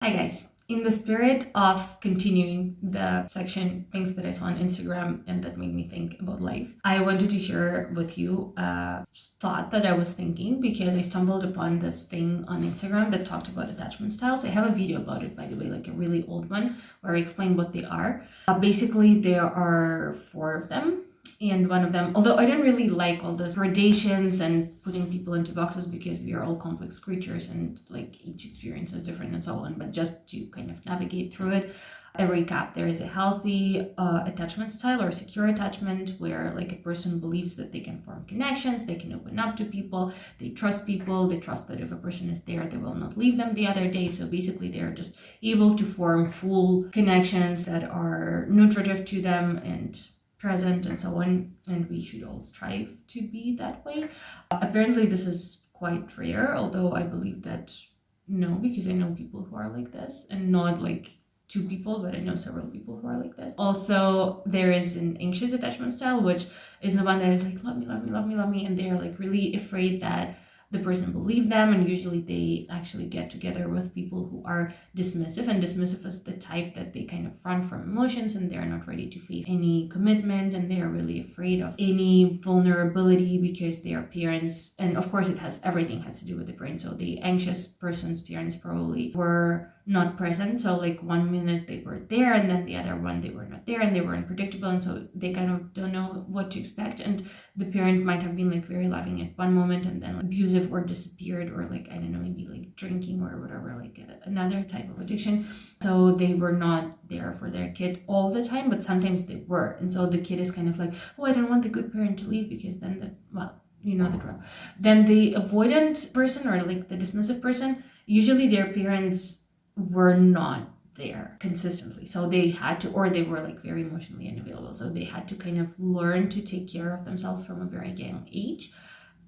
Hi guys. In the spirit of continuing the section things that I saw on Instagram and that made me think about life, I wanted to share with you a thought that I was thinking because I stumbled upon this thing on Instagram that talked about attachment styles. I have a video about it, by the way, like a really old one where I explain what they are. Basically, there are 4 of them. And one of them, although I didn't really like all those gradations and putting people into boxes because we are all complex creatures and like each experience is different and so on, but just to kind of navigate through it, a recap: there is a healthy attachment style or secure attachment where like a person believes that they can form connections, they can open up to people, they trust people, they trust that if a person is there, they will not leave them the other day. So basically, they're just able to form full connections that are nutritive to them and present and so on, and we should all strive to be that way. Apparently this is quite rare, although I believe that no, because I know people who are like this, and not like 2 people, but I know several people who are like this. Also, there is an anxious attachment style, which is the one that is like, love me, love me, love me, love me, and they're like really afraid that the person will leave them, and usually they actually get together with people who are dismissive, and dismissive is the type that they kind of run from emotions and they're not ready to face any commitment, and they are really afraid of any vulnerability because their parents, and of course everything has to do with the brain. So the anxious person's parents probably were not present, so like one minute they were there and then the other one they were not there, and they were unpredictable, and so they kind of don't know what to expect. And the parent might have been like very loving at one moment and then like, abusive or disappeared, or like I don't know, maybe like drinking or whatever, like another type of addiction. So they were not there for their kid all the time, but sometimes they were, and so the kid is kind of like, oh, I don't want the good parent to leave because then you know the drill. Then the avoidant person or like the dismissive person, usually their parents were not there consistently, so they had to, or they were like very emotionally unavailable, so they had to kind of learn to take care of themselves from a very young age,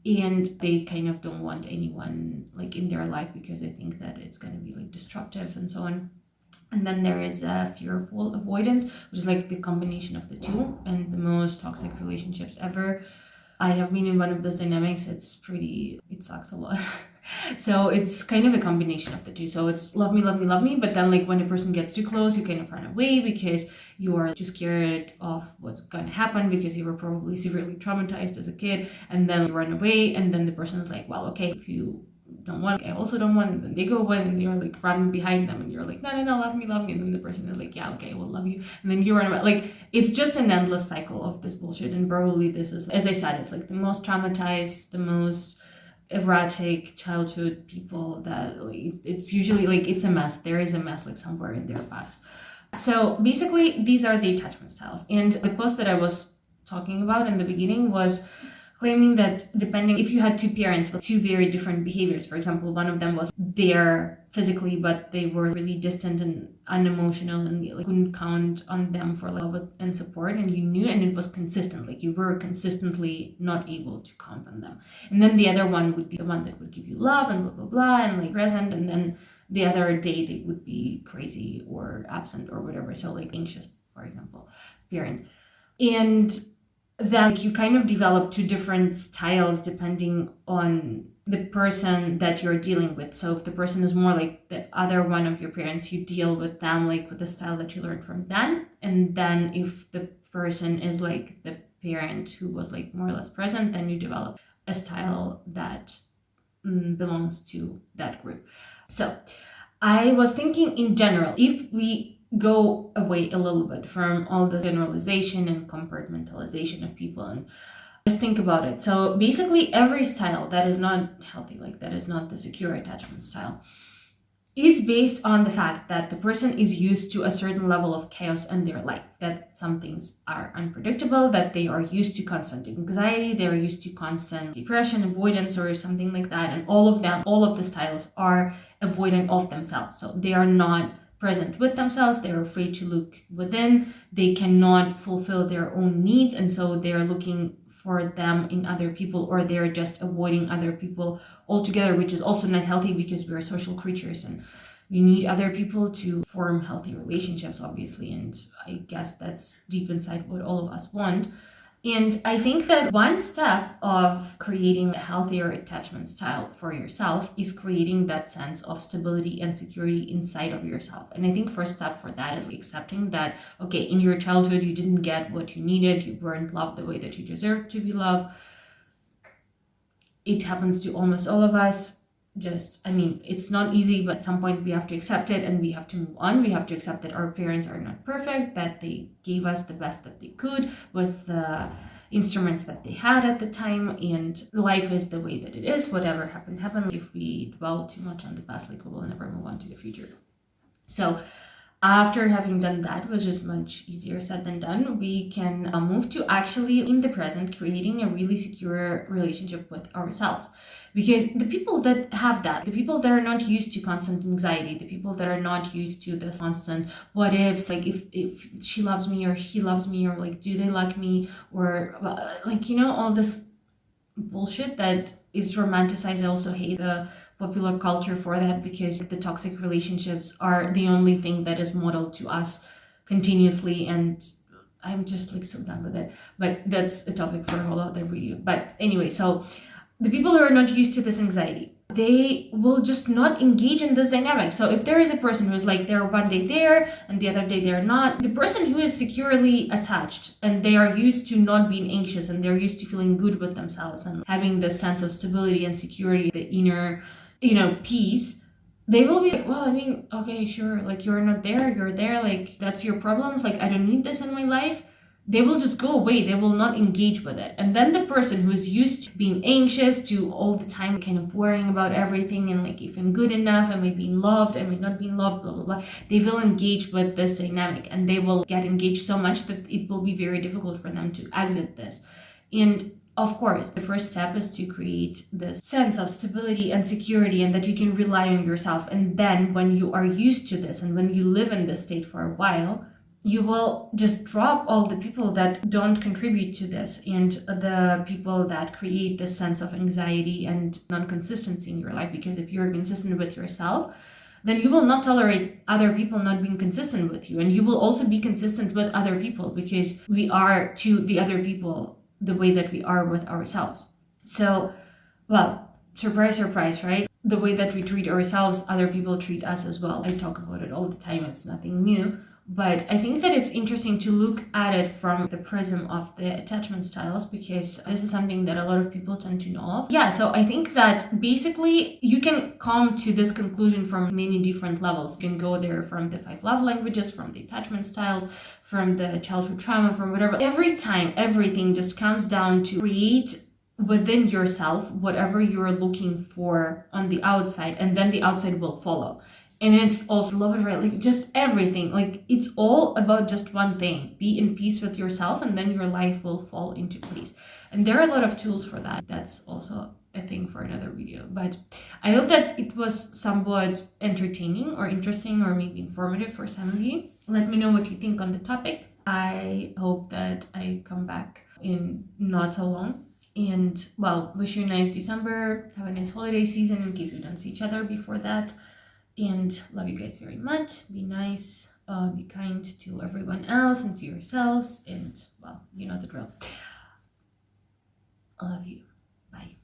and they kind of don't want anyone like in their life because they think that it's going to be like destructive and so on. And then there is a fearful avoidant, which is like the combination of the two, and the most toxic relationships ever. I have been in one of those dynamics. It sucks a lot. So it's kind of a combination of the two. So it's love me, love me, love me. But then like when a person gets too close, you kind of run away because you are too scared of what's going to happen because you were probably severely traumatized as a kid. And then you run away, and then the person is like, well, okay, if you don't want, I also don't want, and then they go away and you're like running behind them and you're like, no, love me, and then the person is like, yeah, okay, I will love you, and then you run away. Like it's just an endless cycle of this bullshit, and probably this is, as I said, it's like the most traumatized, the most erratic childhood people that like, it's usually like it's a mess. There is a mess like somewhere in their past. So basically these are the attachment styles, and the post that I was talking about in the beginning was claiming that depending if you had 2 parents with 2 very different behaviors, for example, one of them was there physically but they were really distant and unemotional, and you like couldn't count on them for love and support, and you knew, and it was consistent, like you were consistently not able to count on them. And then the other one would be the one that would give you love and blah blah blah and like present, and then the other day they would be crazy or absent or whatever, so like anxious, for example, parent. And then you kind of develop 2 different styles depending on the person that you're dealing with. So if the person is more like the other one of your parents, you deal with them like with the style that you learned from them. And then if the person is like the parent who was like more or less present, then you develop a style that belongs to that group. So I was thinking in general, if we go away a little bit from all the generalization and compartmentalization of people and just think about it. So basically every style that is not healthy, like that is not the secure attachment style, is based on the fact that the person is used to a certain level of chaos in their life, that some things are unpredictable, that they are used to constant anxiety, they're used to constant depression, avoidance, or something like that. And all of the styles are avoidant of themselves. So they are not present with themselves, they're afraid to look within, they cannot fulfill their own needs, and so they're looking for them in other people, or they're just avoiding other people altogether, which is also not healthy because we are social creatures and we need other people to form healthy relationships, obviously, and I guess that's deep inside what all of us want. And I think that one step of creating a healthier attachment style for yourself is creating that sense of stability and security inside of yourself. And I think first step for that is accepting that, okay, in your childhood, you didn't get what you needed, you weren't loved the way that you deserved to be loved. It happens to almost all of us. It's not easy, but at some point we have to accept it and we have to move on. We have to accept that our parents are not perfect, that they gave us the best that they could with the instruments that they had at the time, and life is the way that it is. Whatever happened, happened. If we dwell too much on the past, like, we will never move on to the future. So after having done that, which is much easier said than done, we can move to actually in the present creating a really secure relationship with ourselves. Because the people that have that, the people that are not used to constant anxiety, the people that are not used to this constant what ifs, like if she loves me or he loves me, or like do they like me, or like, all this bullshit that is romanticized. I also hate the popular culture for that, because the toxic relationships are the only thing that is modeled to us continuously, and I'm just like so done with it. But that's a topic for a whole other video. But anyway, so the people who are not used to this anxiety, they will just not engage in this dynamic. So if there is a person who's like, they're one day there and the other day they're not, the person who is securely attached and they are used to not being anxious and they're used to feeling good with themselves and having this sense of stability and security, the inner, peace, they will be like, well, okay, sure, like, you're not there, you're there, like, that's your problems, like, I don't need this in my life. They will just go away. They will not engage with it. And then the person who is used to being anxious, to all the time kind of worrying about everything and like if I'm good enough, am I being loved, am I not being loved, blah, blah, blah, they will engage with this dynamic and they will get engaged so much that it will be very difficult for them to exit this. And of course, the first step is to create this sense of stability and security and that you can rely on yourself. And then when you are used to this and when you live in this state for a while, you will just drop all the people that don't contribute to this and the people that create this sense of anxiety and non-consistency in your life. Because if you're consistent with yourself, then you will not tolerate other people not being consistent with you. And you will also be consistent with other people, because we are to the other people the way that we are with ourselves. So, well, surprise, surprise, right? The way that we treat ourselves, other people treat us as well. I talk about it all the time. It's nothing new. But I think that it's interesting to look at it from the prism of the attachment styles, because this is something that a lot of people tend to know of. Yeah, so I think that basically you can come to this conclusion from many different levels. You can go there from the 5 love languages, from the attachment styles, from the childhood trauma, from whatever. Every time, everything just comes down to create within yourself whatever you're looking for on the outside, and then the outside will follow. And it's also, love it, right? Like, just everything. Like, it's all about just one thing. Be in peace with yourself, and then your life will fall into place. And there are a lot of tools for that. That's also a thing for another video. But I hope that it was somewhat entertaining or interesting or maybe informative for some of you. Let me know what you think on the topic. I hope that I come back in not so long. And, well, wish you a nice December. Have a nice holiday season in case we don't see each other before that. And love you guys very much. Be nice, be kind to everyone else and to yourselves. And, well, you know the drill. I love you. Bye.